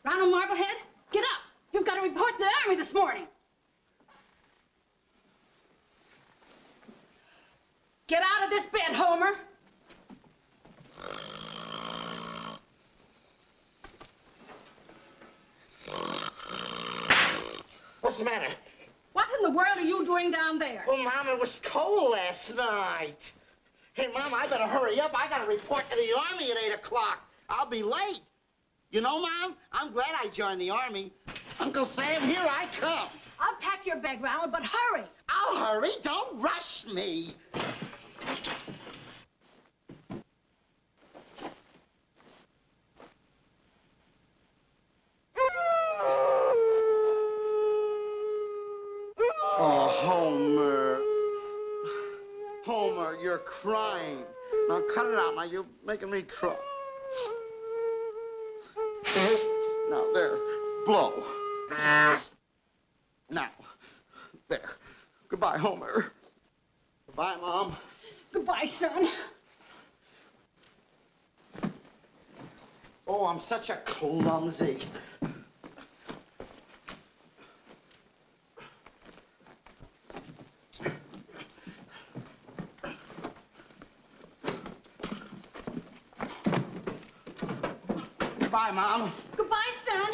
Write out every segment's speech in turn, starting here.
Ronald Marblehead, get up. You've got to report to the Army this morning. Get out of this bed, Homer. What's the matter? What in the world are you doing down there? Well, Mom, it was cold last night. Hey, Mom, I better hurry up. I gotta report to the Army at 8 o'clock. I'll be late. You know, Mom, I'm glad I joined the Army. Uncle Sam, here I come. I'll pack your bag, Ronald, but hurry. I'll hurry. Don't rush me. Oh, Homer. Homer, you're crying. Now, cut it out. Now, you're making me cry. Now, there. Blow. Now, there. Goodbye, Homer. Goodbye, Mom. Goodbye, son. Oh, I'm such a clumsy. Goodbye, Mom. Goodbye, son.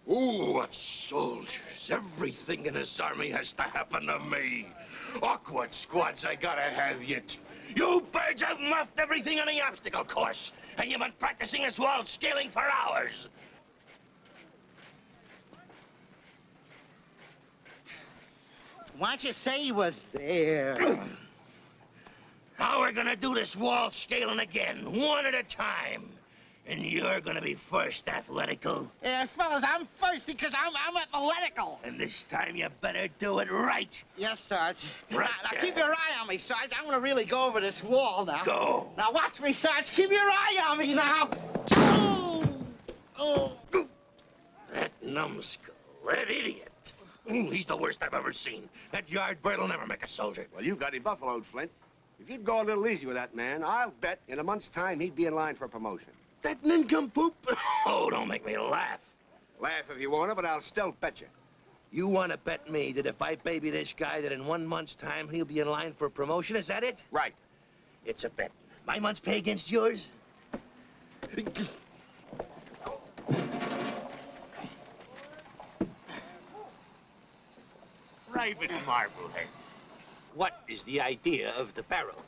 Ooh, what soldiers. Everything in this army has to happen to me. Awkward squads, I gotta have yet. You birds have muffed everything on the obstacle course, and you've been practicing this wall scaling for hours. Why'd you say he was there? Now we're gonna do this wall scaling again, one at a time. And you're gonna be first, Athletical. Yeah, fellas, I'm thirsty because I'm athletical. And this time you better do it right. Yes, Sarge. Right Now keep your eye on me, Sarge. I'm gonna really go over this wall now. Go. Now watch me, Sarge. Keep your eye on me now. Oh. That numbskull, that idiot. Ooh, he's the worst I've ever seen. That yard bird'll never make a soldier. Well, you've got him buffaloed, Flint. If you'd go a little easy with that man, I'll bet in a month's time he'd be in line for promotion. That nincompoop? Oh, don't make me laugh. Laugh if you want to, but I'll still bet you. You want to bet me that if I baby this guy, that in 1 month's time he'll be in line for promotion? Is that it? Right. It's a bet. My month's pay against yours? Private Marblehead, what is the idea of the barrel?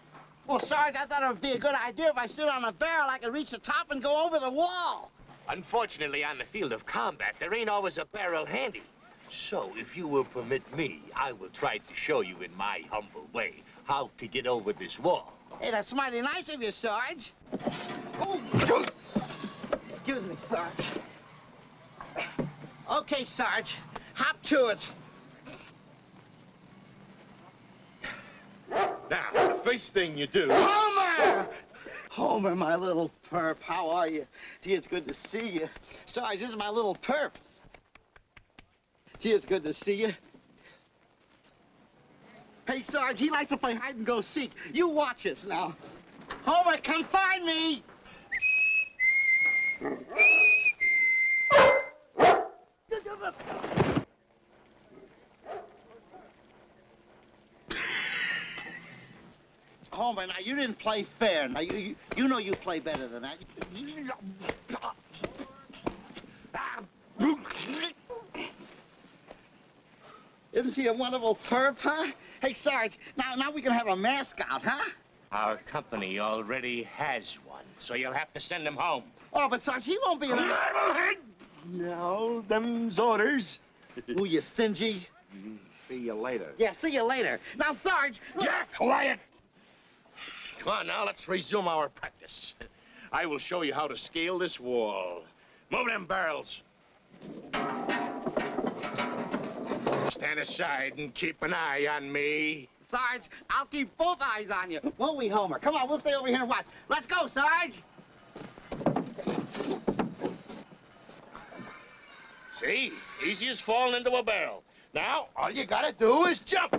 Well, Sarge, I thought it would be a good idea if I stood on a barrel, I could reach the top and go over the wall. Unfortunately, on the field of combat, there ain't always a barrel handy. So, if you will permit me, I will try to show you in my humble way how to get over this wall. Hey, that's mighty nice of you, Sarge. Oh. Excuse me, Sarge. Okay, Sarge, hop to it. Now, the first thing you do... Homer! Homer, my little perp, how are you? Gee, it's good to see you. Sarge, this is my little perp. Gee, it's good to see you. Hey, Sarge, he likes to play hide-and-go-seek. You watch us now. Homer, come find me! Homer, now, you didn't play fair. Now, you know you play better than that. Isn't he a wonderful perp, huh? Hey, Sarge, now we can have a mascot, huh? Our company already has one, so you'll have to send him home. Oh, but Sarge, he won't be in Marblehead! No, them's orders. Ooh, you stingy. See you later. Yeah, see you later. Now, Sarge... Yeah, quiet! Come on, now, let's resume our practice. I will show you how to scale this wall. Move them barrels. Stand aside and keep an eye on me. Sarge, I'll keep both eyes on you. Won't we, Homer? Come on, we'll stay over here and watch. Let's go, Sarge. See? Easy as falling into a barrel. Now, all you gotta do is jump.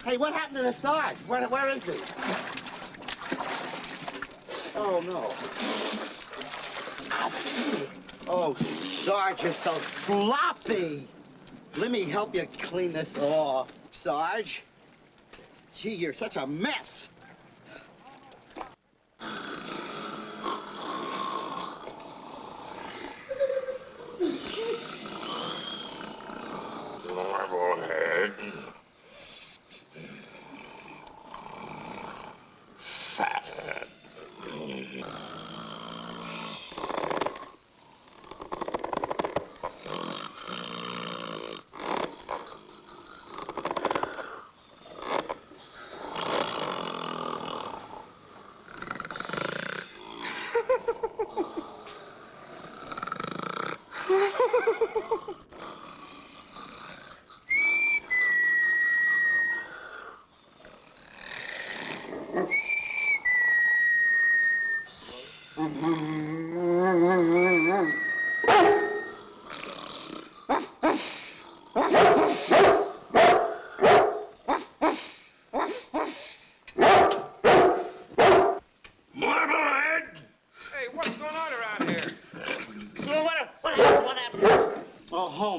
Hey, what happened to the Sarge? Where is he? Oh, no. Oh, Sarge, you're so sloppy. Let me help you clean this off, Sarge. Gee, you're such a mess. Marblehead. Fathead.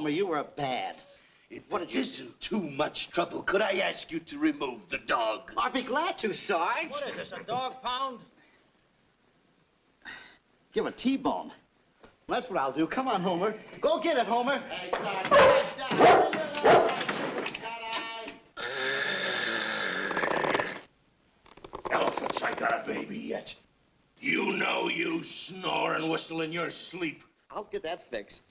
You were bad. If it isn't too much trouble, could I ask you to remove the dog? I'd be glad to, Sarge. What is this, a dog pound? Give a T-bone. Well, that's what I'll do. Come on, Homer. Go get it, Homer. Hey, Sarge, get down. Elephants, I got a baby yet. You know you snore and whistle in your sleep. I'll get that fixed.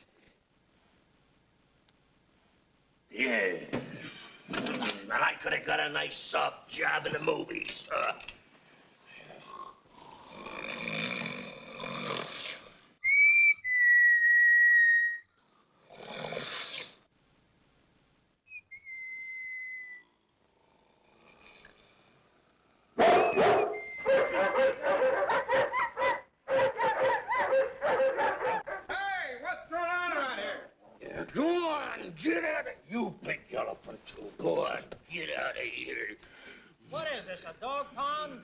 Yeah. And I could have got a nice soft job in the movies. Go on, get out of you, big elephant, too. Go on, get out of here. What is this, a dog pound?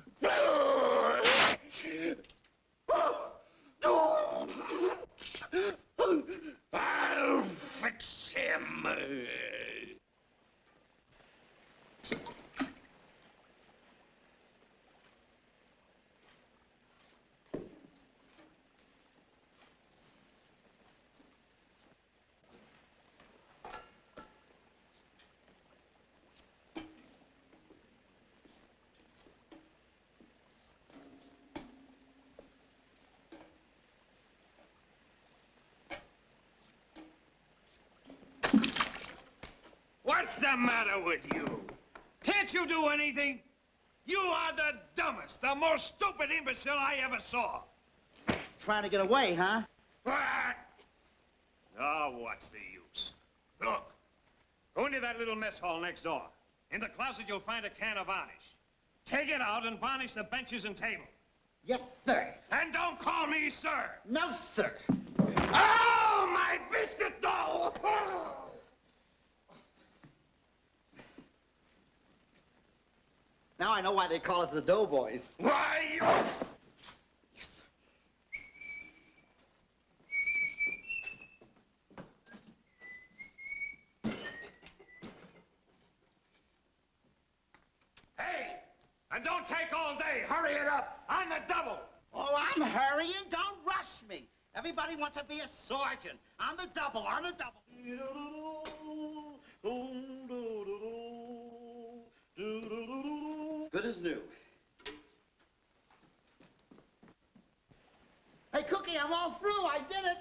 I'll fix him. What's the matter with you? Can't you do anything? You are the dumbest, the most stupid imbecile I ever saw. Trying to get away, huh? What? Oh, what's the use? Look, go into that little mess hall next door. In the closet, you'll find a can of varnish. Take it out and varnish the benches and table. Yes, sir. And don't call me sir. No, sir. Oh, my biscuit doll! Now I know why they call us the Doughboys. Why, you... Yes, sir. Hey, and don't take all day. Hurry it up. On the double. Oh, I'm hurrying. Don't rush me. Everybody wants to be a sergeant. On the double, on the double. Good as new. Hey, Cookie, I'm all through. I did it.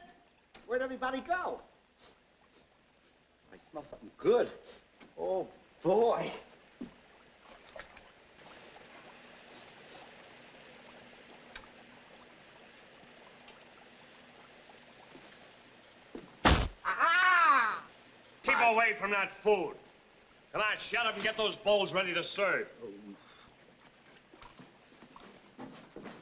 Where'd everybody go? I smell something good. Oh, boy. Aha! Keep away from that food. Come on, shut up and get those bowls ready to serve.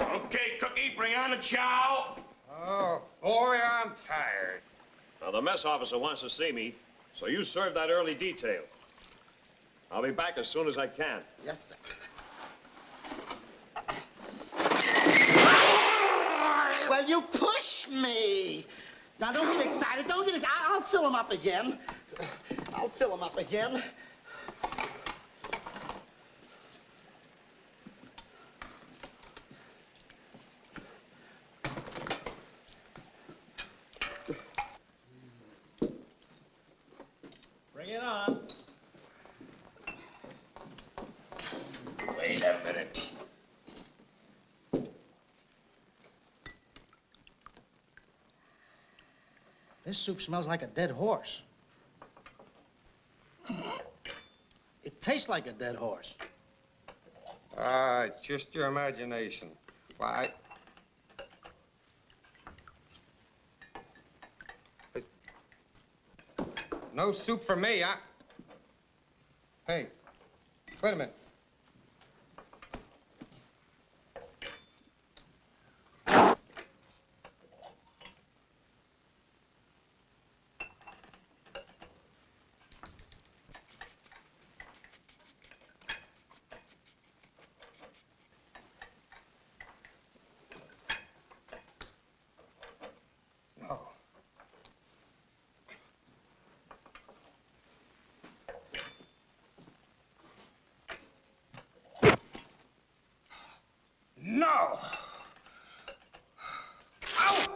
Okay, Cookie, bring on the chow. Oh, boy, I'm tired. Now, the mess officer wants to see me, so you serve that early detail. I'll be back as soon as I can. Yes, sir. Well, you pushed me. Now, don't get excited. Don't get excited. I'll fill him up again. I'll fill him up again. Bring it on. Wait a minute. This soup smells like a dead horse. It tastes like a dead horse. Ah, it's just your imagination. Why? No soup for me, huh? Hey, wait a minute. No! Ow!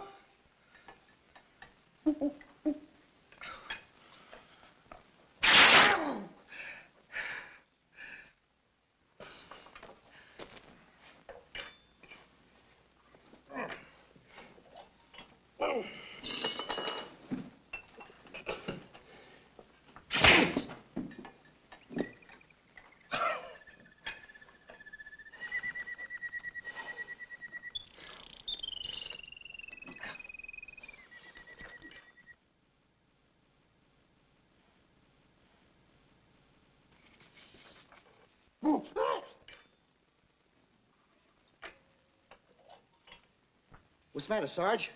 What's the matter, Sarge?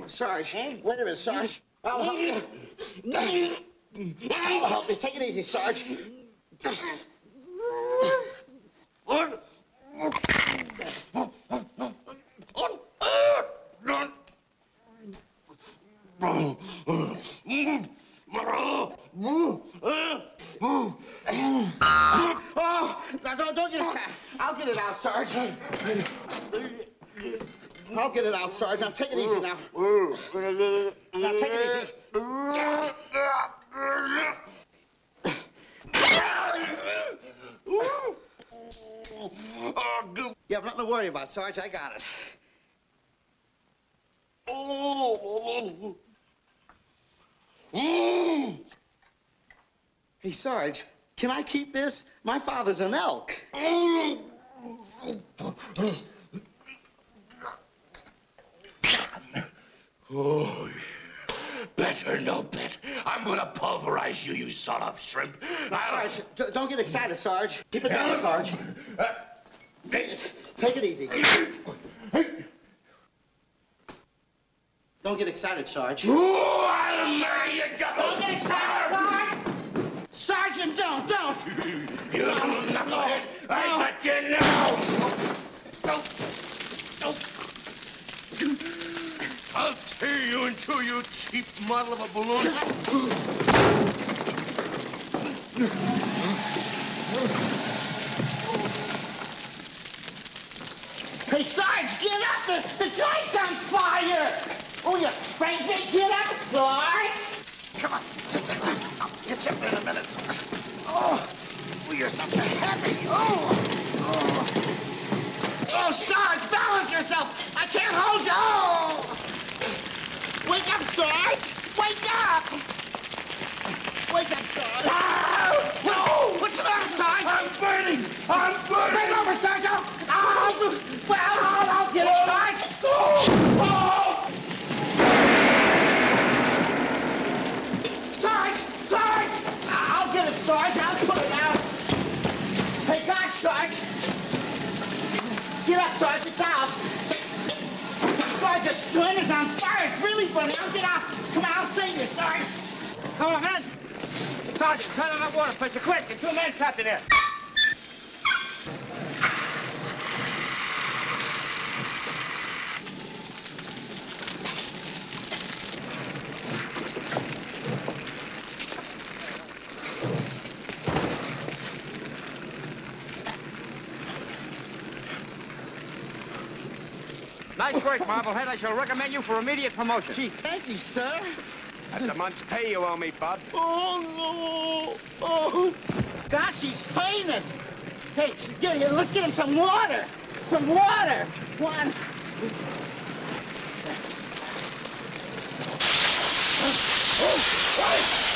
Sarge, wait a minute, Sarge. I'll help you. I'll help you. Take it easy, Sarge. Oh, now don't get excited. I'll get it out, Sarge. I'll get it out, Sarge. Now take it easy now. Now take it easy. You have nothing to worry about, Sarge. I got it. Hey, Sarge, can I keep this? My father's an elk. Oh, better no bet. I'm gonna pulverize you, you son of shrimp. Sarge, don't get excited, Sarge. Keep it down, Sarge. Take it easy. Don't get excited, Sarge. Oh, I'll marry you, devil. Don't get excited, Sarge. Sergeant, don't. You little knucklehead. I got you now. I'll tear you into you cheap model of a balloon. Hey, Sarge, get up! The joint's on fire! Oh, you crazy? Get up, Sarge! Come on. I'll get you in a minute. Oh, you're such a heavy. Oh, Sarge, balance yourself! I can't hold you! Oh! Wake up, Sarge! Wake up! Wake up, Sarge! No! What's the matter, Sarge? I'm burning! Bring over, Sarge! I'll get it, Sarge! Sarge! I'll get it, Sarge! I'll put it out! Hey, gosh, Sarge! Get up, Sarge! It's out! Sarge, this joint is on fire! It's really burning! I'll get out! Come on, I'll save you, Sarge! Go ahead. Sergeant, turn on that water pressure, quick! Get 2 men trapped in there. Nice work, Marblehead. I shall recommend you for immediate promotion. Gee, thank you, sir. That's a month's pay you owe me, Bub. Oh, no. Oh, gosh, he's fainting. Hey, let's get him some water. Some water. One. Oh,